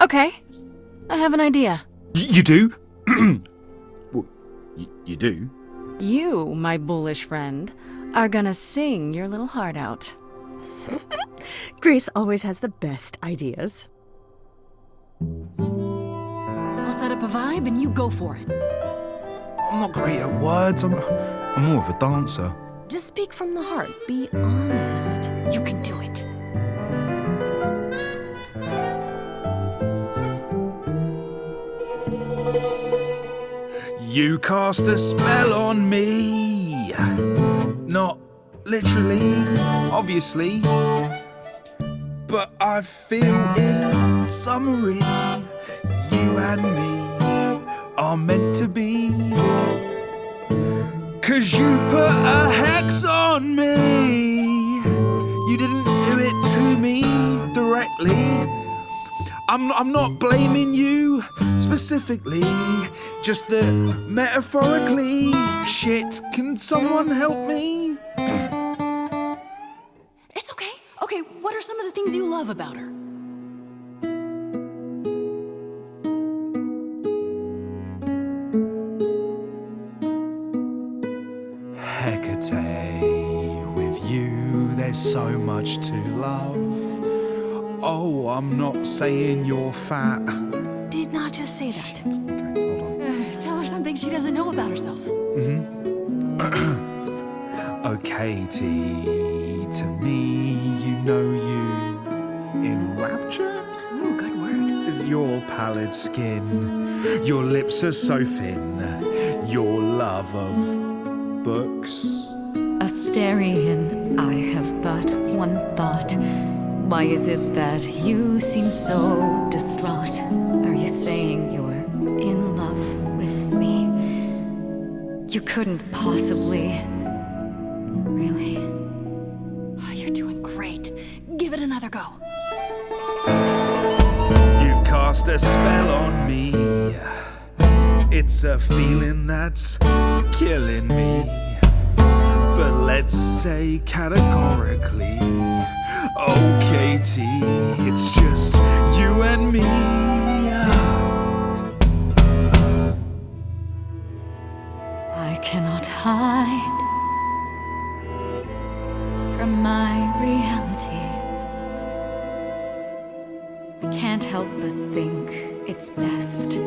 Okay, I have an idea. You do? Well, you do? You, my bullish friend, are gonna sing your little heart out. Grace always has the best ideas. I'll set up a vibe and you go for it. I'm not great at words. I'm more of a dancer. Just speak from the heart. Be honest. You can do it. You cast a spell on me. Not literally, obviously. But I feel in summary, you and me are meant to be. 'Cause you put a hex on me. You didn't do it to me directly. I'm not blaming you specifically, just that metaphorically. Shit, can someone help me? It's okay. Okay, what are some of the things you love about her? Hecate, with you there's so much to love. Oh, I'm not saying you're fat. Did not just say that. Okay, hold on. Tell her something she doesn't know about herself. Oh, Katie, to me, you know you in rapture? Ooh, good word. Is your pallid skin, your lips are so thin, your love of books. Asterian, I have but one thought. Why is it that you seem so distraught? Are you saying you're in love with me? You couldn't possibly. Really? Oh, you're doing great. Give it another go. You've cast a spell on me. It's a feeling that's killing me. But let's say categorically, oh Katie, it's just you and me. I cannot hide from my reality. I can't help but think it's best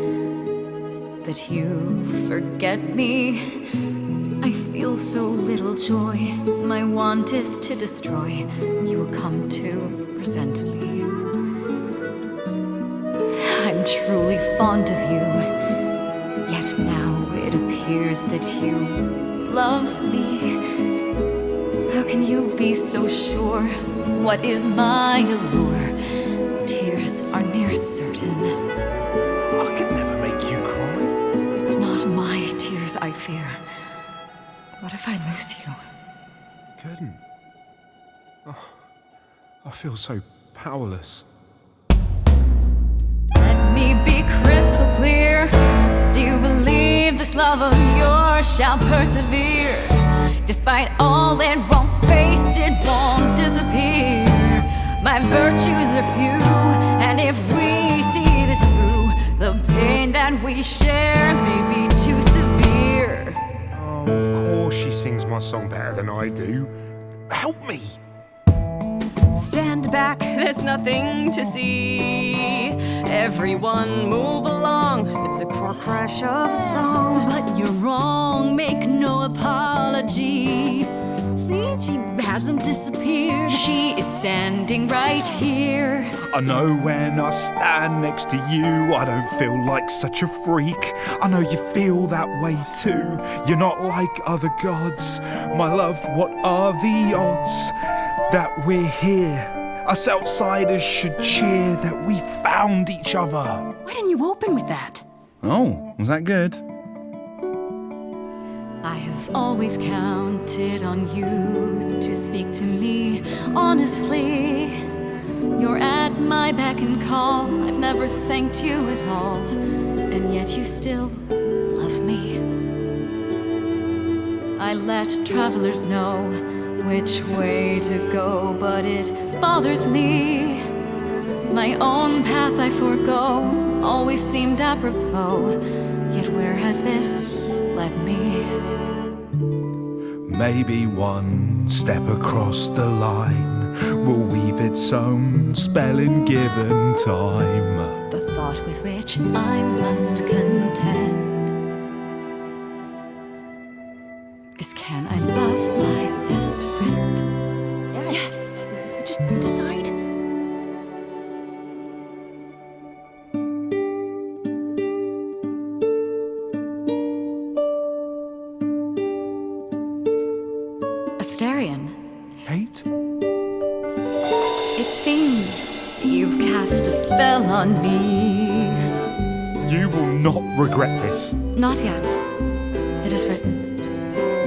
that you forget me. I feel so little joy. My want is to destroy. You will come to resent me. I'm truly fond of you. Yet now it appears that you love me. How can you be so sure? What is my allure? Tears are near certain. I could never make you cry. It's not my tears I fear. What if I lose you? Couldn't. Oh, I feel so powerless. Let me be crystal clear. Do you believe this love of yours shall persevere? Despite all it won't face, it won't disappear. My virtues are few, and if we see this through, the pain that we share may be too severe. Oh, of course she sings my song better than I do. Help me! Stand back, there's nothing to see. Everyone move along, it's a car crash of a song. But you're wrong, make no apology. See, she hasn't disappeared. She is standing right here. I know when I stand next to you, I don't feel like such a freak. I know you feel that way too. You're not like other gods. My love, what are the odds that we're here? Us outsiders should cheer that we found each other. Why didn't you open with that? Oh, was that good? I have always counted on you to speak to me honestly. You're at my beck and call. I've never thanked you at all, and yet you still love me. I let travelers know which way to go, but it bothers me My own path I forego always seemed apropos. Yet where has this led me? Maybe one step across the line will weave its own spell in given time. The thought with which I must contend is, can I love my best friend? Yes. Just decide. Asterion, Kate? it seems you've cast a spell on me. You will not regret this. Not yet. It is written.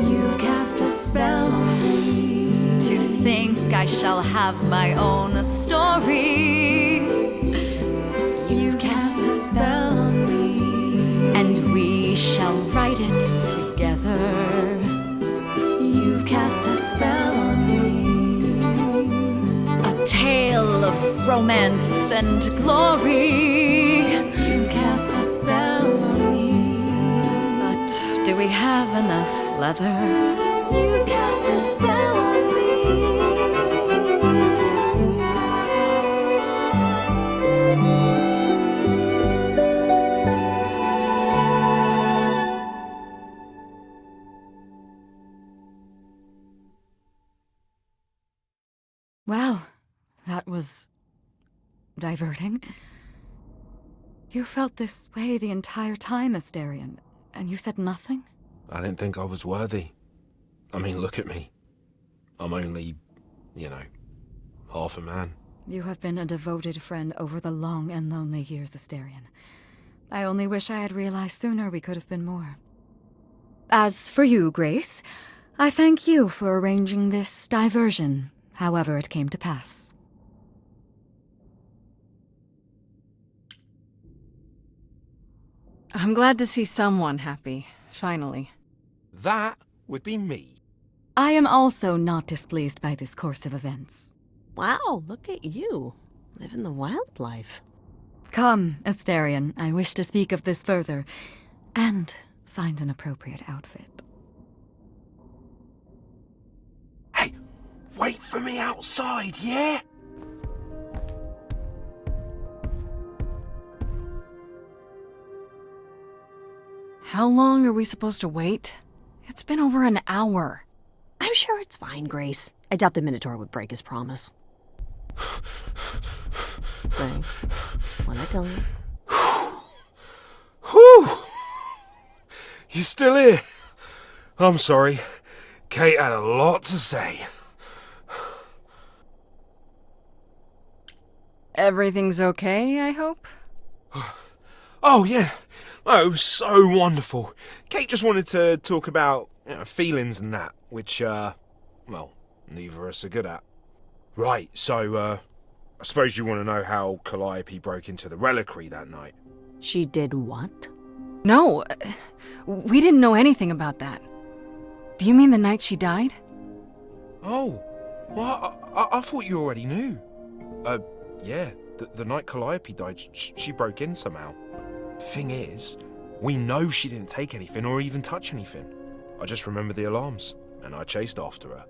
You've cast a spell on me. To think I shall have my own story. You've cast a spell on me. And we shall write it together. You've cast a spell on me. A tale of romance and glory. You've cast a spell on me. But do we have enough leather? You've cast a spell on me. Well, that was diverting. You felt this way the entire time, Asterion, and you said nothing? I didn't think I was worthy. I mean, look at me. I'm only, half a man. You have been a devoted friend over the long and lonely years, Asterion. I only wish I had realized sooner we could have been more. As for you, Grace, I thank you for arranging this diversion, however it came to pass. I'm glad to see someone happy, finally. That would be me. I am also not displeased by this course of events. Wow, look at you. Living the wildlife. Come, Asterion, I wish to speak of this further, and find an appropriate outfit. Hey, wait for me outside, yeah? How long are we supposed to wait? It's been over an hour. I'm sure it's fine, Grace. I doubt the Minotaur would break his promise. Say, when I tell you. Whew! You still here? I'm sorry. Kate had a lot to say. Everything's okay, I hope? Oh, yeah. Oh, it was so wonderful. Kate just wanted to talk about feelings and that, which, well, neither of us are good at. Right, so, I suppose you want to know how Calliope broke into the reliquary that night. She did what? No, we didn't know anything about that. Do you mean the night she died? Oh, well, I thought you already knew. Yeah, the night Calliope died, she broke in somehow. Thing is, we know she didn't take anything or even touch anything. I just remember the alarms, and I chased after her.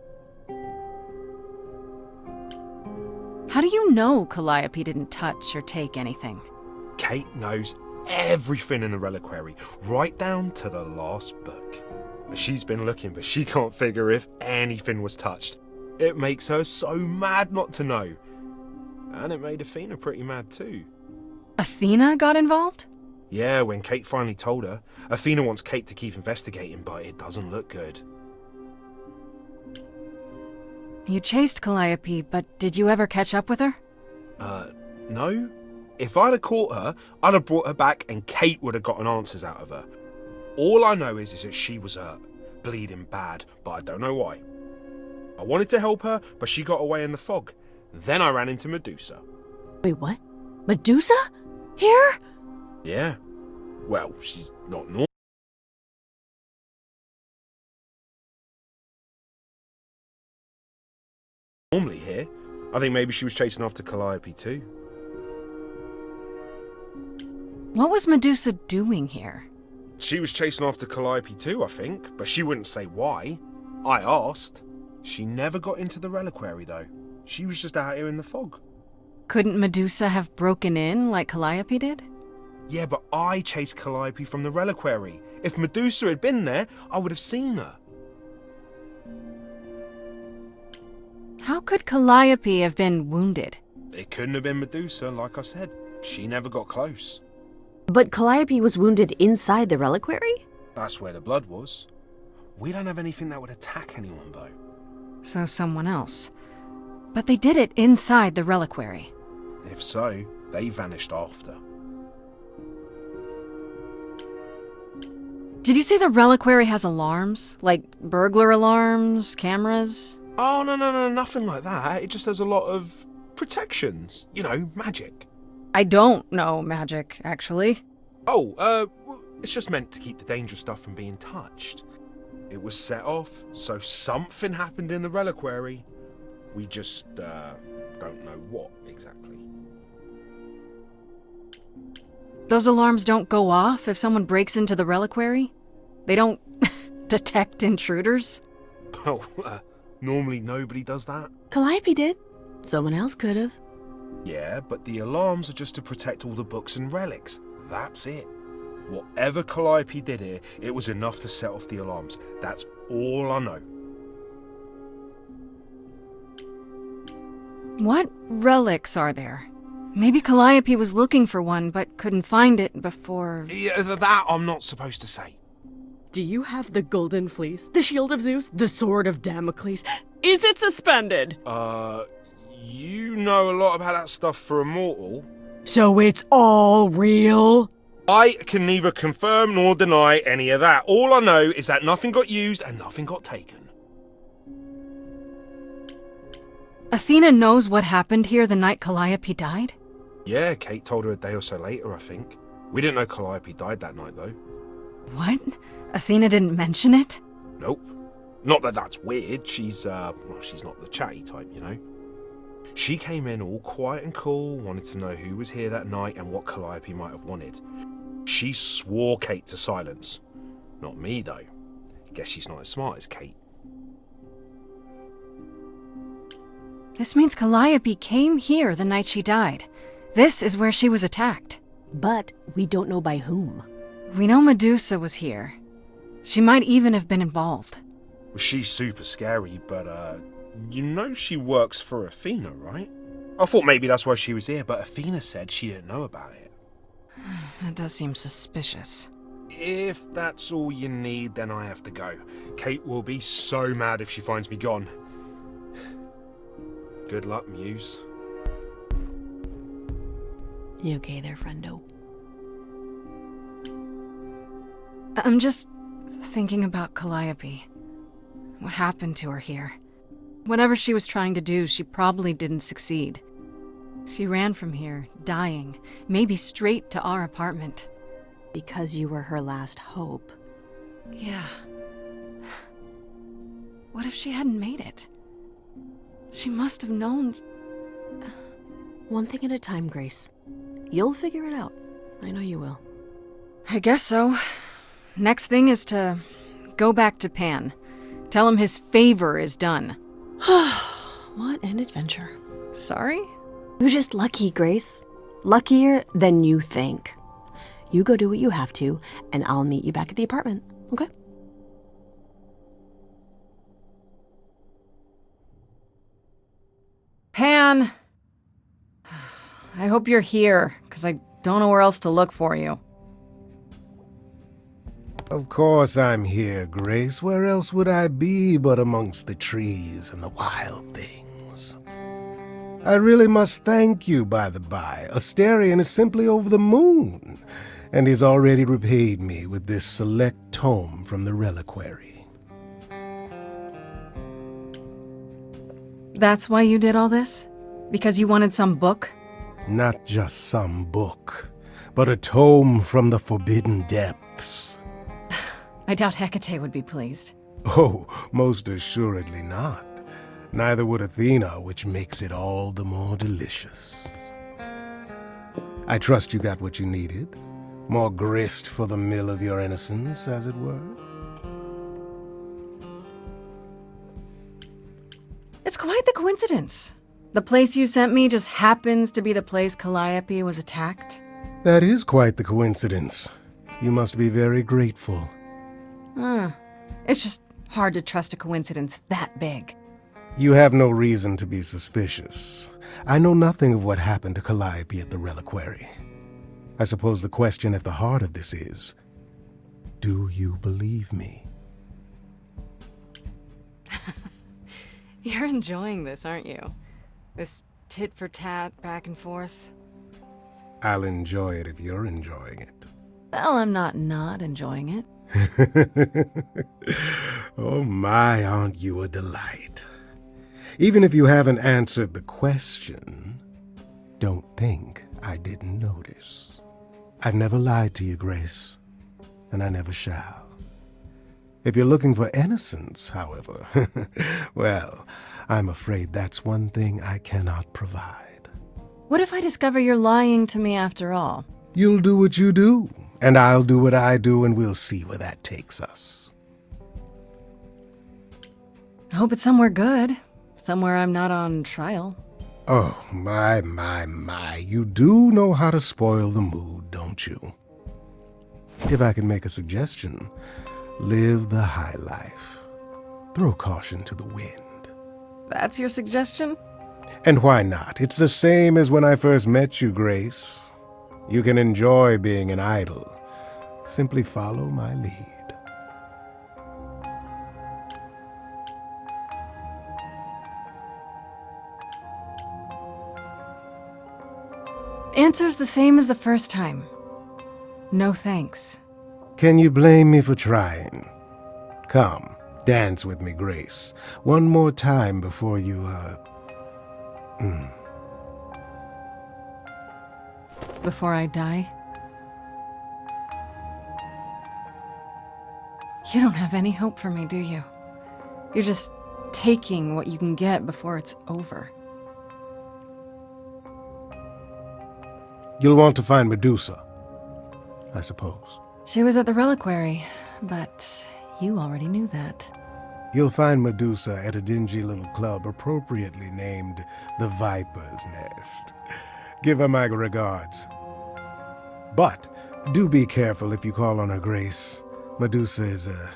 How do you know Calliope didn't touch or take anything? Kate knows everything in the reliquary, right down to the last book. She's been looking, but she can't figure if anything was touched. It makes her so mad not to know. And it made Athena pretty mad too. Athena got involved? Yeah, when Kate finally told her, Athena wants Kate to keep investigating, but it doesn't look good. You chased Calliope, but did you ever catch up with her? No. If I'd have caught her, I'd have brought her back and Kate would have gotten answers out of her. All I know is that she was hurt, bleeding bad, but I don't know why. I wanted to help her, but she got away in the fog. Then I ran into Medusa. Wait, what? Medusa? Here? Yeah. Well, she's not normally here. I think maybe she was chasing after Calliope too. What was Medusa doing here? She was chasing after Calliope too, I think, but she wouldn't say why. I asked. She never got into the reliquary, though. She was just out here in the fog. Couldn't Medusa have broken in like Calliope did? Yeah, but I chased Calliope from the reliquary. If Medusa had been there, I would have seen her. How could Calliope have been wounded? It couldn't have been Medusa, like I said. She never got close. But Calliope was wounded inside the reliquary? That's where the blood was. We don't have anything that would attack anyone, though. So someone else. But they did it inside the reliquary. If so, they vanished after. Did you say the reliquary has alarms? Like burglar alarms, cameras? Oh, no, nothing like that. It just has a lot of protections. You know, magic. I don't know magic, actually. Oh, it's just meant to keep the dangerous stuff from being touched. It was set off, so something happened in the reliquary. We just, don't know what exactly. Those alarms don't go off if someone breaks into the reliquary? They don't detect intruders? Oh, normally nobody does that. Calliope did. Someone else could have. Yeah, but the alarms are just to protect all the books and relics. That's it. Whatever Calliope did here, it was enough to set off the alarms. That's all I know. What relics are there? Maybe Calliope was looking for one, but couldn't find it before... Yeah, that I'm not supposed to say. Do you have the golden fleece, the shield of Zeus, the sword of Damocles? Is it suspended? You know a lot about that stuff for a mortal. So it's all real? I can neither confirm nor deny any of that. All I know is that nothing got used and nothing got taken. Athena knows what happened here the night Calliope died? Yeah, Kate told her a day or so later, I think. We didn't know Calliope died that night, though. What? Athena didn't mention it? Nope. Not that that's weird. She's not the chatty type, you know. She came in all quiet and cool, wanted to know who was here that night and what Calliope might have wanted. She swore Kate to silence. Not me, though. Guess she's not as smart as Kate. This means Calliope came here the night she died. This is where she was attacked. But we don't know by whom. We know Medusa was here. She might even have been involved. Well, she's super scary, but, you know she works for Athena, right? I thought maybe that's why she was here, but Athena said she didn't know about it. That does seem suspicious. If that's all you need, then I have to go. Kate will be so mad if she finds me gone. Good luck, Muse. You okay there, friendo? I'm just thinking about Calliope. What happened to her here? Whatever she was trying to do, she probably didn't succeed. She ran from here, dying, maybe straight to our apartment. Because you were her last hope. Yeah. What if she hadn't made it? She must have known... One thing at a time, Grace. You'll figure it out. I know you will. I guess so. Next thing is to go back to Pan. Tell him his favor is done. What an adventure. Sorry? You're just lucky, Grace. Luckier than you think. You go do what you have to, and I'll meet you back at the apartment, okay? Pan! I hope you're here, because I don't know where else to look for you. Of course I'm here, Grace. Where else would I be but amongst the trees and the wild things? I really must thank you, by the by. Asterion is simply over the moon, and he's already repaid me with this select tome from the reliquary. That's why you did all this? Because you wanted some book? Not just some book, but a tome from the forbidden depths. I doubt Hecate would be pleased. Oh, most assuredly not. Neither would Athena, which makes it all the more delicious. I trust you got what you needed. More grist for the mill of your innocence, as it were? It's quite the coincidence. The place you sent me just happens to be the place Calliope was attacked. That is quite the coincidence. You must be very grateful. It's just hard to trust a coincidence that big. You have no reason to be suspicious. I know nothing of what happened to Calliope at the reliquary. I suppose the question at the heart of this is, do you believe me? You're enjoying this, aren't you? This tit-for-tat back and forth. I'll enjoy it if you're enjoying it. Well, I'm not enjoying it. Oh my, aren't you a delight? Even if you haven't answered the question, don't think I didn't notice. I've never lied to you, Grace, and I never shall. If you're looking for innocence, however, well, I'm afraid that's one thing I cannot provide. What if I discover you're lying to me after all? You'll do what you do, and I'll do what I do, and we'll see where that takes us. I hope it's somewhere good. Somewhere I'm not on trial. Oh, my. You do know how to spoil the mood, don't you? If I can make a suggestion, live the high life. Throw caution to the wind. That's your suggestion? And why not? It's the same as when I first met you, Grace. You can enjoy being an idol. Simply follow my lead. Answer's the same as the first time. No thanks. Can you blame me for trying? Come, dance with me, Grace. One more time before you, Before I die? You don't have any hope for me, do you? You're just taking what you can get before it's over. You'll want to find Medusa, I suppose. She was at the reliquary, but you already knew that. You'll find Medusa at a dingy little club appropriately named the Viper's Nest. Give her my regards. But do be careful if you call on her, Grace. Medusa is a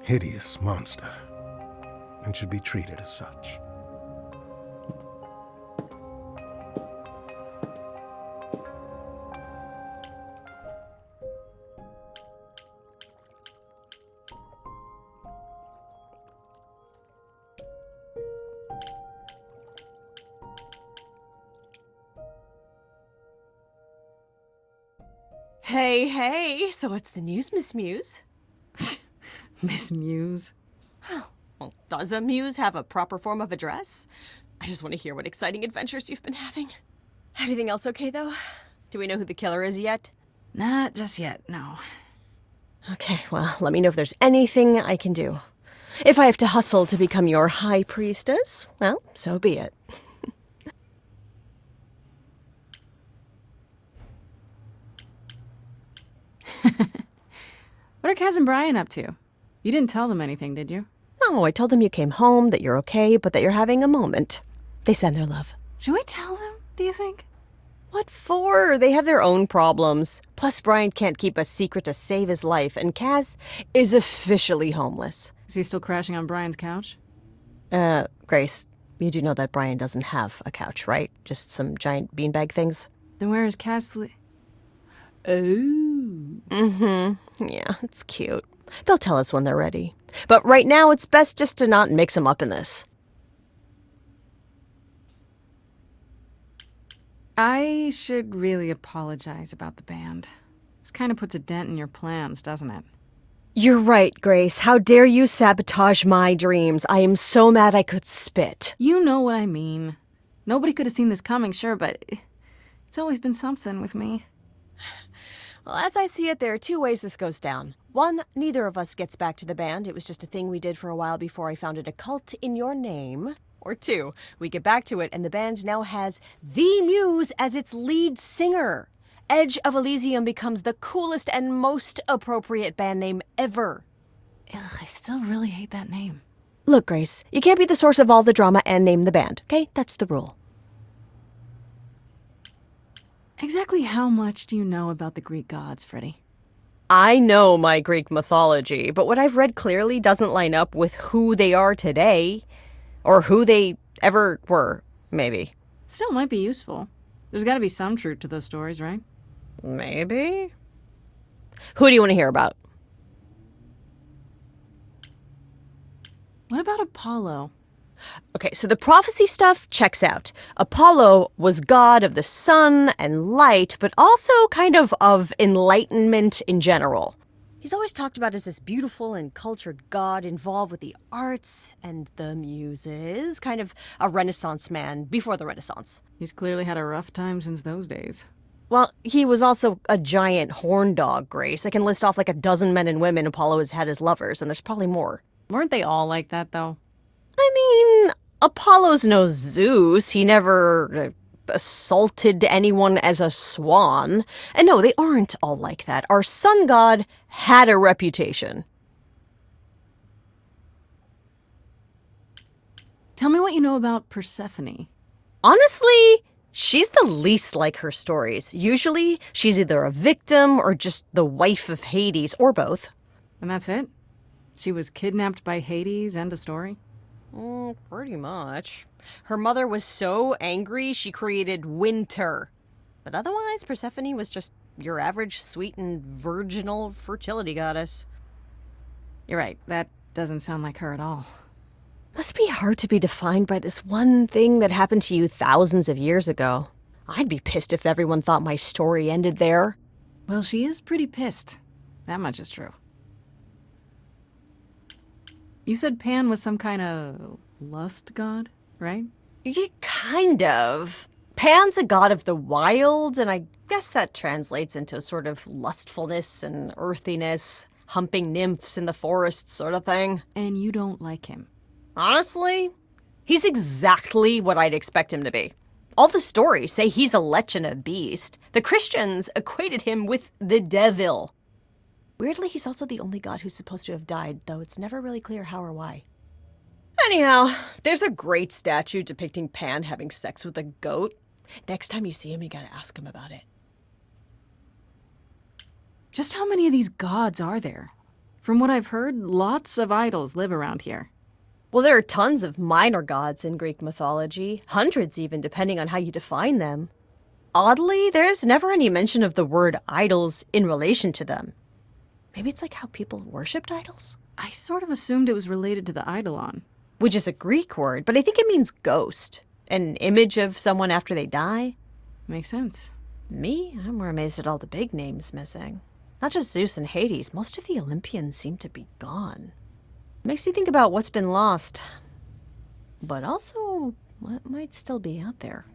hideous monster and should be treated as such. Hey, so what's the news, Miss Muse? Miss Muse. Well, does a muse have a proper form of address? I just want to hear what exciting adventures you've been having. Everything else okay, though? Do we know who the killer is yet? Not just yet, no. Okay, well, let me know if there's anything I can do. If I have to hustle to become your high priestess, well, so be it. What are Kaz and Brian up to? You didn't tell them anything, did you? No, I told them you came home, that you're okay, but that you're having a moment. They send their love. Should we tell them, do you think? What for? They have their own problems. Plus, Brian can't keep a secret to save his life, and Kaz is officially homeless. Is he still crashing on Brian's couch? Grace, you do know that Brian doesn't have a couch, right? Just some giant beanbag things? Then where is Kaz Oh. Yeah, it's cute. They'll tell us when they're ready. But right now, it's best just to not mix them up in this. I should really apologize about the band. This kind of puts a dent in your plans, doesn't it? You're right, Grace. How dare you sabotage my dreams? I am so mad I could spit. You know what I mean. Nobody could have seen this coming, sure, but it's always been something with me. Well, as I see it, there are two ways this goes down. One, neither of us gets back to the band. It was just a thing we did for a while before I founded a cult in your name. Or two, we get back to it and the band now has the Muse as its lead singer. Edge of Elysium becomes the coolest and most appropriate band name ever. Ugh, I still really hate that name. Look, Grace, you can't be the source of all the drama and name the band, okay? That's the rule. Exactly how much do you know about the Greek gods, Freddie? I know my Greek mythology, but what I've read clearly doesn't line up with who they are today. Or who they ever were, maybe. Still might be useful. There's gotta be some truth to those stories, right? Maybe? Who do you want to hear about? What about Apollo? Okay, so the prophecy stuff checks out. Apollo was god of the sun and light, but also kind of enlightenment in general. He's always talked about as this beautiful and cultured god involved with the arts and the muses, kind of a Renaissance man before the Renaissance. He's clearly had a rough time since those days. Well, he was also a giant horn dog, Grace. I can list off like a dozen men and women Apollo has had as lovers, and there's probably more. Weren't they all like that, though? I mean, Apollo's no Zeus. He never assaulted anyone as a swan. And no, they aren't all like that. Our sun god had a reputation. Tell me what you know about Persephone. Honestly, she's the least like her stories. Usually, she's either a victim or just the wife of Hades, or both. And that's it? She was kidnapped by Hades, end of story? Pretty much. Her mother was so angry she created winter. But otherwise, Persephone was just your average sweet and virginal fertility goddess. You're right, that doesn't sound like her at all. Must be hard to be defined by this one thing that happened to you thousands of years ago. I'd be pissed if everyone thought my story ended there. Well, she is pretty pissed. That much is true. You said Pan was some kind of lust god, right? Yeah, kind of. Pan's a god of the wild, and I guess that translates into a sort of lustfulness and earthiness, humping nymphs in the forest sort of thing. And you don't like him? Honestly, he's exactly what I'd expect him to be. All the stories say he's a lech and a beast. The Christians equated him with the devil. Weirdly, he's also the only god who's supposed to have died, though it's never really clear how or why. Anyhow, there's a great statue depicting Pan having sex with a goat. Next time you see him, you gotta ask him about it. Just how many of these gods are there? From what I've heard, lots of idols live around here. Well, there are tons of minor gods in Greek mythology, hundreds even, depending on how you define them. Oddly, there's never any mention of the word idols in relation to them. Maybe it's like how people worshipped idols? I sort of assumed it was related to the eidolon. Which is a Greek word, but I think it means ghost. An image of someone after they die. Makes sense. Me? I'm more amazed at all the big names missing. Not just Zeus and Hades, most of the Olympians seem to be gone. Makes you think about what's been lost. But also, what might still be out there.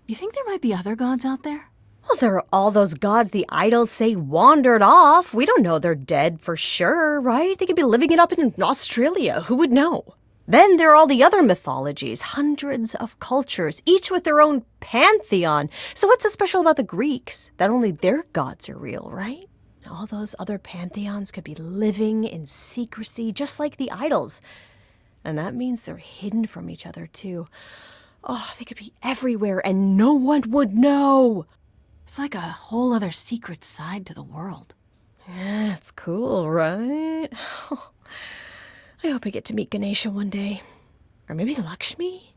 You think there might be other gods out there? Well, there are all those gods the idols say wandered off. We don't know they're dead for sure, right? They could be living it up in Australia. Who would know? Then there are all the other mythologies, hundreds of cultures, each with their own pantheon. So what's so special about the Greeks? That only their gods are real, right? All those other pantheons could be living in secrecy, just like the idols. And that means they're hidden from each other, too. Oh, they could be everywhere and no one would know. It's like a whole other secret side to the world. Yeah, it's cool, right? I hope I get to meet Ganesha one day. Or maybe Lakshmi?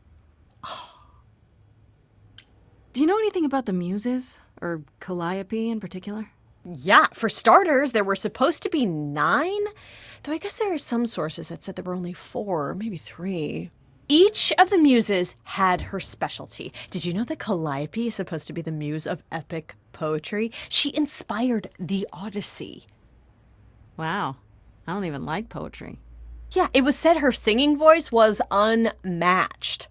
Do you know anything about the muses? Or Calliope in particular? Yeah, for starters, there were supposed to be 9. Though I guess there are some sources that said there were only 4, maybe 3. Each of the muses had her specialty. Did you know that Calliope is supposed to be the muse of epic poetry? She inspired the Odyssey. Wow. I don't even like poetry. Yeah, it was said her singing voice was unmatched.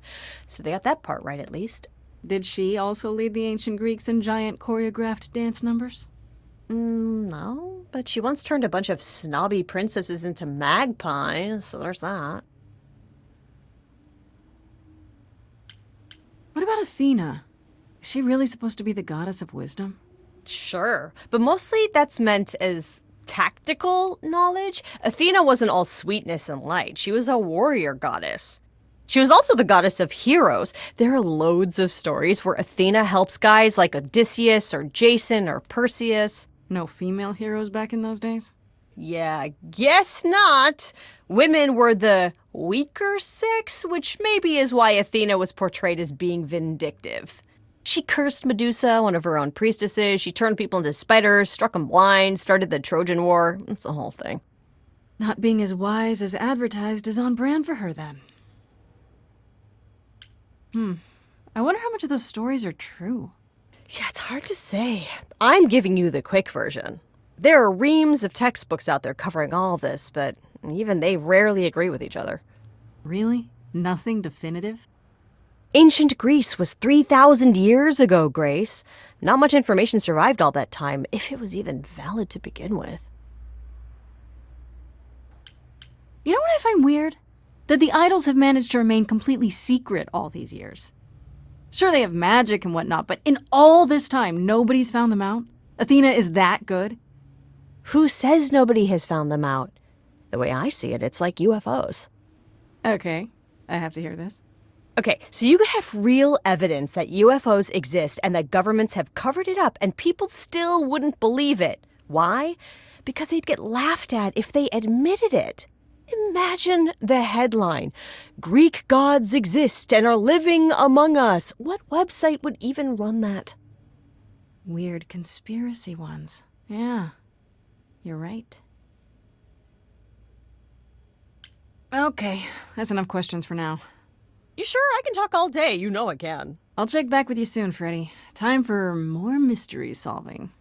So they got that part right, at least. Did she also lead the ancient Greeks in giant choreographed dance numbers? No, but she once turned a bunch of snobby princesses into magpies, so there's that. about Athena? Is she really supposed to be the goddess of wisdom? Sure, but mostly that's meant as tactical knowledge. Athena wasn't all sweetness and light. She was a warrior goddess. She was also the goddess of heroes. There are loads of stories where Athena helps guys like Odysseus or Jason or Perseus. No female heroes back in those days? Yeah, guess not. Women were the weaker sex, which maybe is why Athena was portrayed as being vindictive. She cursed Medusa, one of her own priestesses. She turned people into spiders, struck them blind, started the Trojan War. It's the whole thing. Not being as wise as advertised is on brand for her, then. I wonder how much of those stories are true. Yeah, it's hard to say. I'm giving you the quick version. There are reams of textbooks out there covering all this, but even they rarely agree with each other. Really? Nothing definitive? Ancient Greece was 3,000 years ago, Grace. Not much information survived all that time, if it was even valid to begin with. You know what I find weird? That the idols have managed to remain completely secret all these years. Sure, they have magic and whatnot, but in all this time, nobody's found them out? Athena is that good? Who says nobody has found them out? The way I see it, it's like UFOs. Okay, I have to hear this. Okay, so you could have real evidence that UFOs exist and that governments have covered it up and people still wouldn't believe it. Why? Because they'd get laughed at if they admitted it. Imagine the headline, "Greek gods exist and are living among us." What website would even run that? Weird conspiracy ones. Yeah, you're right. Okay, that's enough questions for now. You sure? I can talk all day. You know I can. I'll check back with you soon, Freddie. Time for more mystery solving.